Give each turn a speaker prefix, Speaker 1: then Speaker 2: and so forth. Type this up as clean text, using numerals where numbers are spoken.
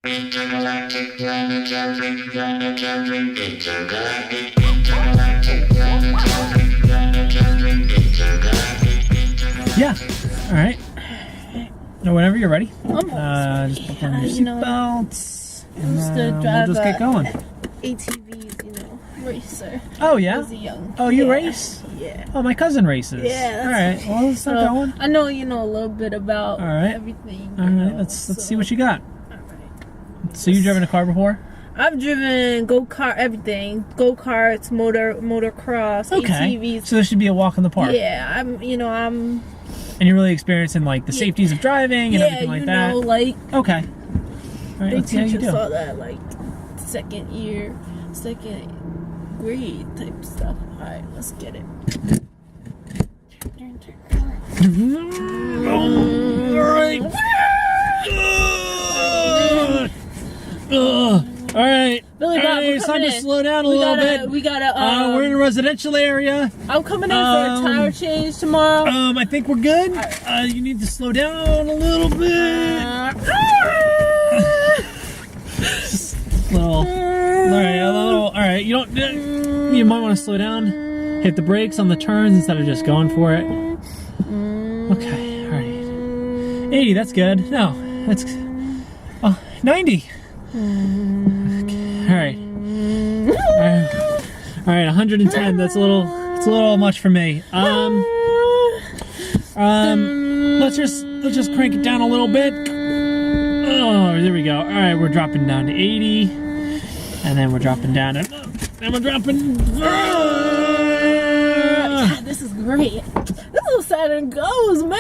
Speaker 1: Intergalactic planetary, planetary, intergalactic,
Speaker 2: Yeah. All right. Now, whenever you're ready, just put on your seatbelts, and we'll just get going.
Speaker 3: ATVs, racer.
Speaker 2: Oh yeah.
Speaker 3: As a young.
Speaker 2: Oh, you race?
Speaker 3: Yeah.
Speaker 2: Oh, my cousin races.
Speaker 3: Yeah.
Speaker 2: All right. Well, let's start going.
Speaker 3: I know a little bit about everything.
Speaker 2: All right. Let's see what you got.
Speaker 3: All right.
Speaker 2: So you driven a car before?
Speaker 3: I've driven go-kart, everything. Go-karts, motocross, ATVs.
Speaker 2: So this should be a walk in the park.
Speaker 3: Yeah, I'm.
Speaker 2: And you're really experiencing like the safeties of driving and everything like that. Okay. All right.
Speaker 3: They
Speaker 2: Let's see how you
Speaker 3: teach us
Speaker 2: do.
Speaker 3: all that second grade type stuff. All right, let's get it.
Speaker 2: All right. All right.
Speaker 3: Billy Bob,
Speaker 2: it's time to slow down a little bit. We're in a residential area.
Speaker 3: I'm coming in for a tire change tomorrow.
Speaker 2: I think we're good. You need to slow down a little bit. Just a little. All right. You don't. You might want to slow down. Hit the brakes on the turns instead of just going for it. Okay. All right. 80. That's good. No, that's 90. All right. All right, 110. That's a little much for me. Let's just crank it down a little bit. Oh, there we go. All right, we're dropping down to 80, and then we're dropping down to, and we're dropping.
Speaker 3: God, this is great. This is how Saturn goes, man.